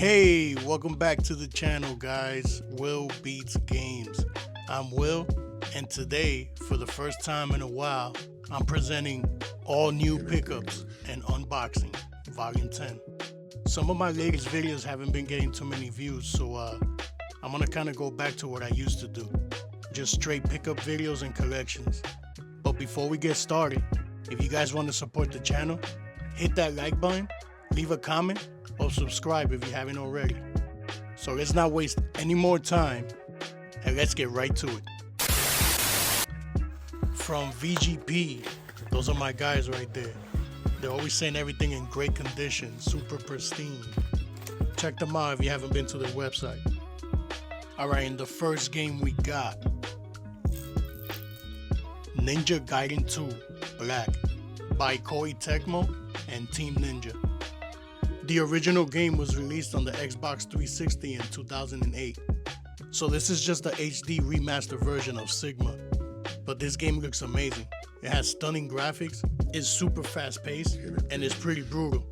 Hey, welcome back to the channel, guys. Will Beats Games. I'm Will, and today, for the first time in a while, I'm presenting all new pickups and unboxing, volume 10. Some of my latest videos haven't been getting too many views, so I'm gonna kind of go back to what I used to do. Just straight pickup videos and collections. But before we get started, if you guys want to support the channel, hit that like button, leave a comment, or subscribe if you haven't already. So let's not waste any more time and let's get right to it. From VGP, those are my guys right there. They're always saying everything in great condition, super pristine. Check them out if you haven't been to their website. Alright, in the first game we got Ninja Gaiden 2 Black by Koei Tecmo and Team Ninja. The original game was released on the Xbox 360 in 2008, so this is just the HD remastered version of Sigma. But this game looks amazing. It has stunning graphics, it's super fast paced, and it's pretty brutal.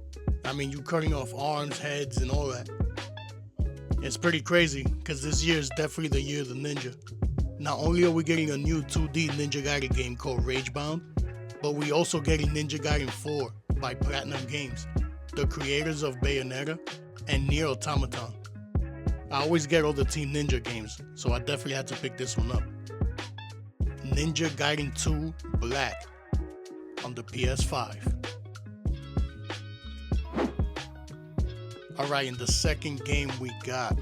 I mean, you cutting off arms, heads, and all that. It's pretty crazy, because this year is definitely the year of the ninja. Not only are we getting a new 2D Ninja Gaiden game called Ragebound, but we also getting Ninja Gaiden 4 by Platinum Games, the creators of Bayonetta and Nier Automata. I always get all the Team Ninja games, so I definitely had to pick this one up. Ninja Gaiden 2 Black on the PS5. Alright, in the second game we got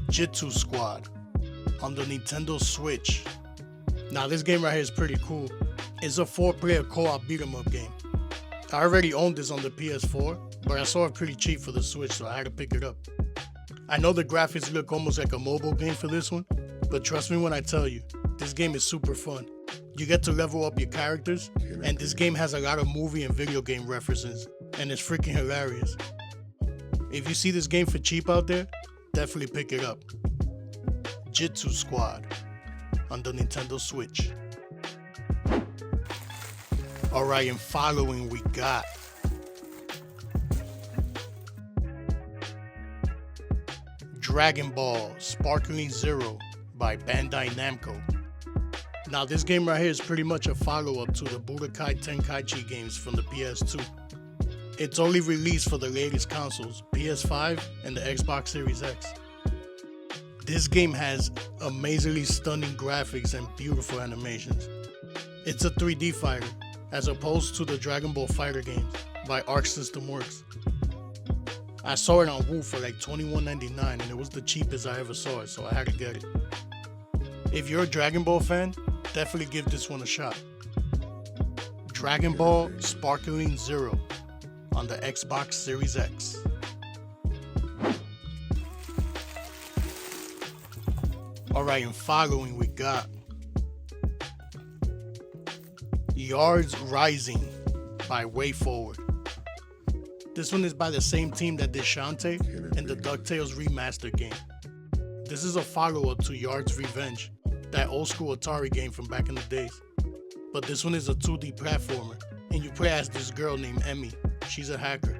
Jitsu Squad on the Nintendo Switch. Now this game right here is pretty cool. It's a 4-player co-op beat-em-up game. I already owned this on the PS4, but I saw it pretty cheap for the Switch, so I had to pick it up. I know the graphics look almost like a mobile game for this one, but trust me when I tell you, this game is super fun. You get to level up your characters, and this game has a lot of movie and video game references, and it's freaking hilarious. If you see this game for cheap out there, definitely pick it up. Jitsu Squad on the Nintendo Switch. Alright, and following we got Dragon Ball Sparkling Zero by Bandai Namco. Now this game right here is pretty much a follow-up to the Budokai Tenkaichi games from the PS2. It's only released for the latest consoles, PS5 and the Xbox Series X. This game has amazingly stunning graphics and beautiful animations. It's a 3D fighter, as opposed to the Dragon Ball Fighter games by Arc System Works. I saw it on Woo for like $21.99 and it was the cheapest I ever saw it, so I had to get it. If you're a Dragon Ball fan, definitely give this one a shot. Dragon Ball Sparkling Zero on the Xbox Series X. Alright, and following we got Yars Rising by WayForward. This one is by the same team that did Shantae and the DuckTales Remastered game. This is a follow-up to Yard's Revenge, that old school Atari game from back in the days. But this one is a 2D platformer, and you play as this girl named Emmy. She's a hacker.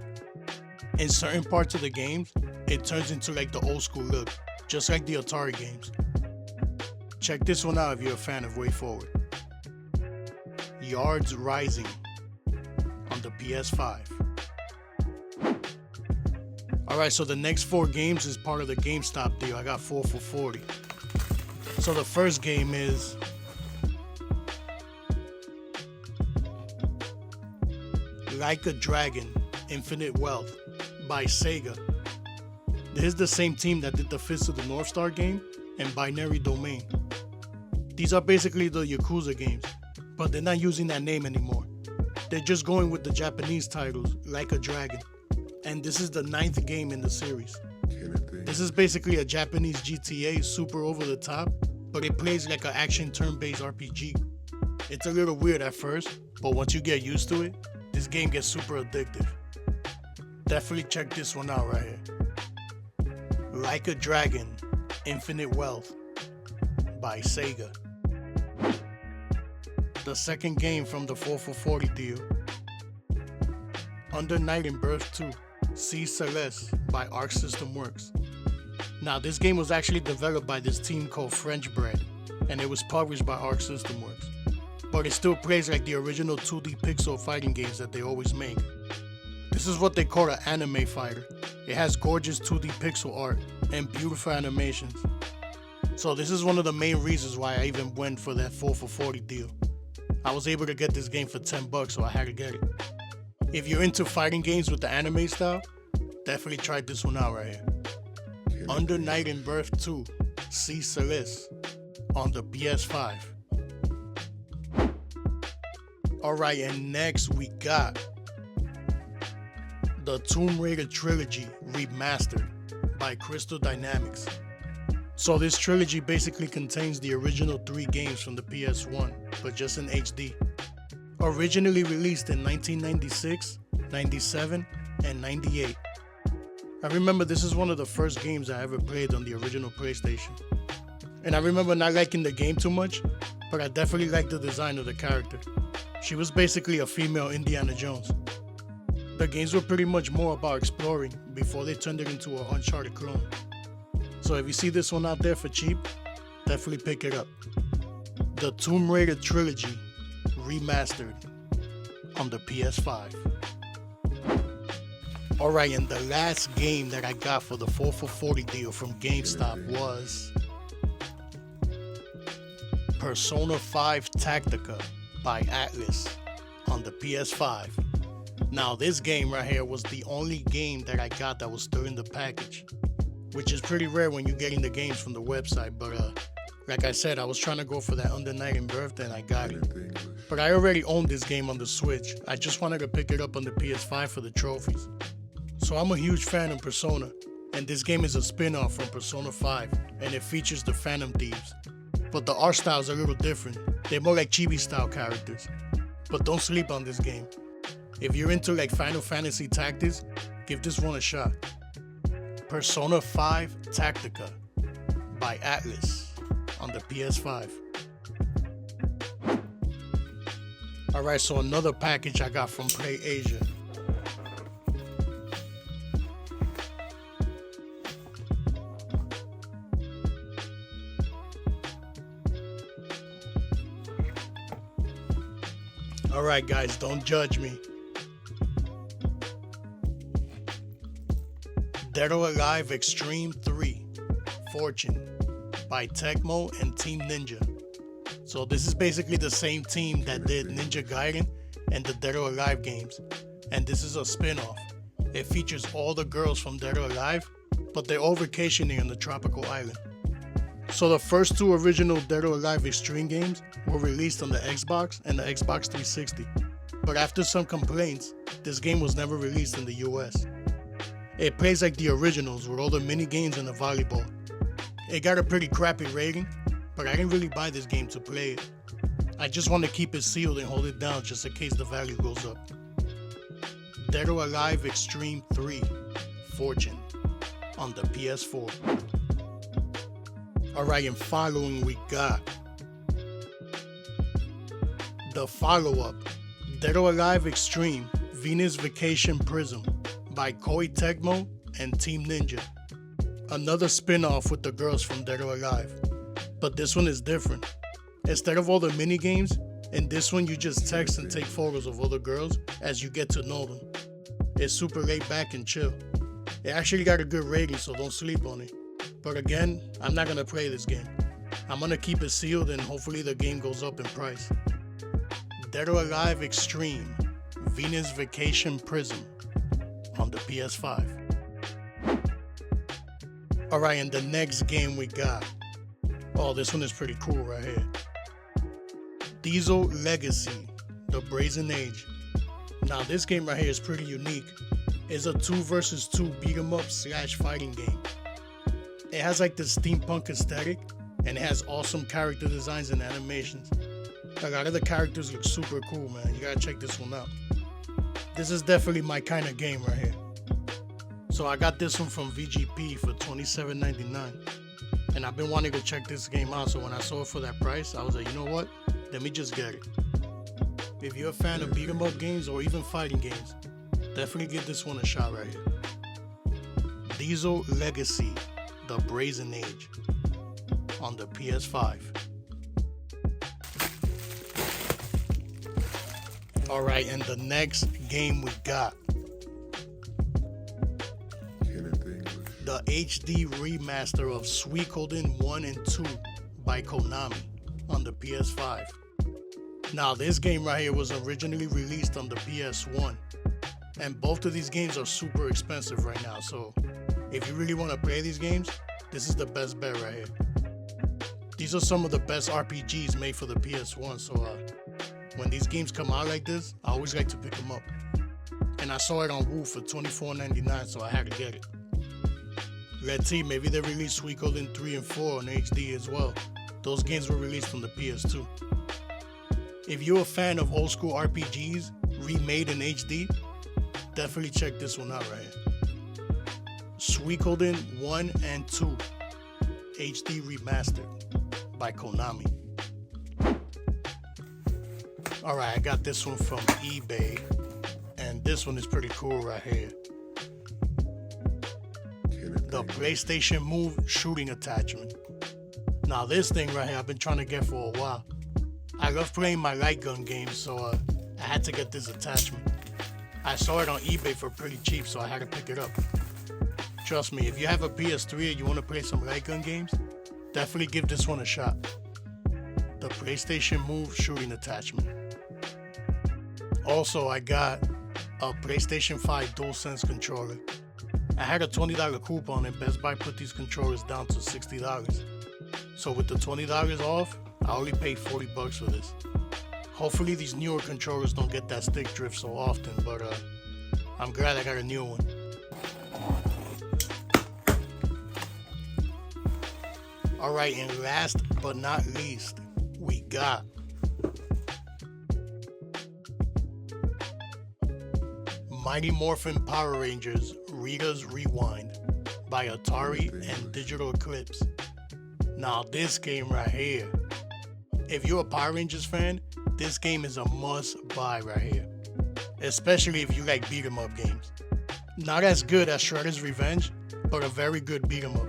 In certain parts of the games, it turns into like the old school look, just like the Atari games. Check this one out if you're a fan of WayForward. Yars Rising on the PS5. Alright, so the next 4 games is part of the GameStop deal. I got 4 for $40. So the first game is Like a Dragon, Infinite Wealth by Sega. This is the same team that did the Fist of the North Star game and Binary Domain. These are basically the Yakuza games, but they're not using that name anymore. They're just going with the Japanese titles, Like a Dragon. And this is the 9th game in the series. This is basically a Japanese GTA, super over the top, but it plays like an action turn-based RPG. It's a little weird at first, but once you get used to it, this game gets super addictive. Definitely check this one out right here. Like a Dragon, Infinite Wealth by Sega. The second game from the 4 for $40 deal. Under Night in Birth 2, See Celeste by Arc System Works. Now this game was actually developed by this team called French Bread, and it was published by Arc System Works. But it still plays like the original 2D pixel fighting games that they always make. This is what they call an anime fighter. It has gorgeous 2D pixel art and beautiful animations. So this is one of the main reasons why I even went for that 4 for 40 deal. I was able to get this game for $10, so I had to get it. If you're into fighting games with the anime style, definitely try this one out right here. Under Night in Birth 2, See Celeste on the PS5. Alright, and next we got the Tomb Raider Trilogy Remastered by Crystal Dynamics. So this trilogy basically contains the original 3 games from the PS1, but just in HD. Originally released in 1996, 97, and 98. I remember this is one of the first games I ever played on the original PlayStation. And I remember not liking the game too much, but I definitely liked the design of the character. She was basically a female Indiana Jones. The games were pretty much more about exploring before they turned it into an Uncharted clone. So if you see this one out there for cheap, definitely pick it up. The Tomb Raider Trilogy Remastered on the PS5. Alright, and the last game that I got for the 4 for 40 deal from GameStop was Persona 5 Tactica by Atlas on the PS5. Now this game right here was the only game that I got that was still in the package, which is pretty rare when you're getting the games from the website, but like I said, I was trying to go for that Under Night in Birth and I got it. But I already owned this game on the Switch. I just wanted to pick it up on the PS5 for the trophies. So I'm a huge fan of Persona, and this game is a spin-off from Persona 5, and it features the Phantom Thieves. But the art style is a little different. They're more like chibi style characters. But don't sleep on this game. If you're into like Final Fantasy Tactics, give this one a shot. Persona 5 Tactica by Atlas on the PS5. Alright, so another package I got from Play Asia. Alright guys, don't judge me. Dead or Alive Xtreme 3 Fortune by Tecmo and Team Ninja. So this is basically the same team that did Ninja Gaiden and the Dead or Alive games. And this is a spin-off. It features all the girls from Dead or Alive, but they're all vacationing on the tropical island. So the first 2 original Dead or Alive Xtreme games were released on the Xbox and the Xbox 360. But after some complaints, this game was never released in the US. It plays like the originals with all the mini games and the volleyball. It got a pretty crappy rating, but I didn't really buy this game to play it. I just want to keep it sealed and hold it down just in case the value goes up. Dead or Alive Xtreme 3 Fortune on the PS4. Alright, and following we got the follow-up, Dead or Alive Xtreme Venus Vacation Prism by Koei Tecmo and Team Ninja. Another spin-off with the girls from Dead or Alive. But this one is different. Instead of all the mini games, in this one you just text and take photos of other girls as you get to know them. It's super laid back and chill. It actually got a good rating, so don't sleep on it. But again, I'm not gonna play this game. I'm gonna keep it sealed and hopefully the game goes up in price. Dead or Alive Xtreme Venus Vacation Prism on the PS5. Alright, and the next game we got. Oh, this one is pretty cool right here. Diesel Legacy, the Brazen Age. Now this game right here is pretty unique. It's a 2 versus 2 beat 'em up / fighting game. It has like this steampunk aesthetic, and it has awesome character designs and animations. A lot of the characters look super cool, man. You gotta check this one out. This is definitely my kind of game right here. So I got this one from VGP for $27.99. And I've been wanting to check this game out, so when I saw it for that price, I was like, you know what? Let me just get it. If you're a fan of beat 'em up games or even fighting games, Definitely give this one a shot right here. Diesel Legacy, the Brazen Age on the PS5. Alright, and the next game we got, the HD remaster of Suikoden 1 and 2 by Konami on the PS5. Now this game right here was originally released on the PS1, and both of these games are super expensive right now, so if you really want to play these games, this is the best bet right here. These are some of the best RPGs made for the PS1, so when these games come out like this, I always like to pick them up. And I saw it on Woo for $24.99, so I had to get it. Let's see, maybe they released Suikoden 3 and 4 on HD as well. Those games were released on the PS2. If you're a fan of old school RPGs remade in HD, definitely check this one out right here. Suikoden 1 and 2 HD Remastered by Konami. Alright, I got this one from eBay, and this one is pretty cool right here. The PlayStation Move shooting attachment. Now this thing right here I've been trying to get for a while. I love playing my light gun games, so I had to get this attachment. I saw it on eBay for pretty cheap, so I had to pick it up. Trust me, if you have a PS3 and you want to play some light gun games, definitely give this one a shot. The PlayStation Move shooting attachment. Also, I got a PlayStation 5 Dualsense Controller. I had a $20 coupon and Best Buy put these controllers down to $60. So with the $20 off, I only paid $40 for this. Hopefully these newer controllers don't get that stick drift so often, but I'm glad I got a new one. Alright, and last but not least, we got Mighty Morphin Power Rangers Rita's Rewind by Atari and Digital Eclipse. Now this game right here, if you're a Power Rangers fan, this game is a must buy right here. Especially if you like beat 'em up games. Not as good as Shredder's Revenge, but a very good beat 'em up.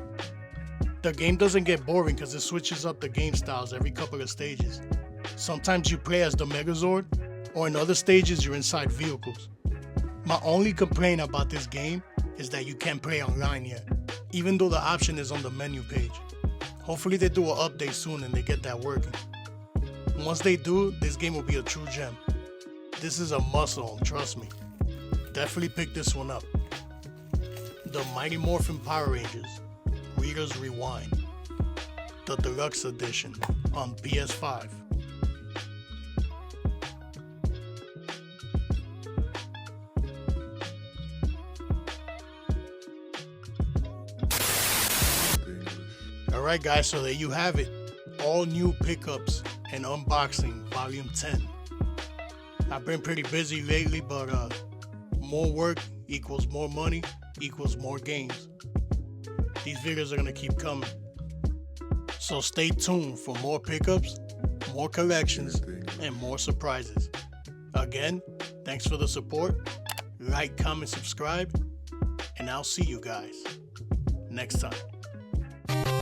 The game doesn't get boring because it switches up the game styles every couple of stages. Sometimes you play as the Megazord, or in other stages you're inside vehicles. My only complaint about this game is that you can't play online yet, even though the option is on the menu page. Hopefully they do an update soon and they get that working. Once they do, this game will be a true gem. This is a must-own, trust me. Definitely pick this one up. The Mighty Morphin Power Rangers Rita's Rewind, the Deluxe Edition on PS5. Alright guys, so there you have it. All new pickups and unboxing volume 10. I've been pretty busy lately, but more work equals more money equals more games. These videos are gonna keep coming. So stay tuned for more pickups, more collections, and more surprises. Again, thanks for the support. Like, comment, subscribe, and I'll see you guys next time.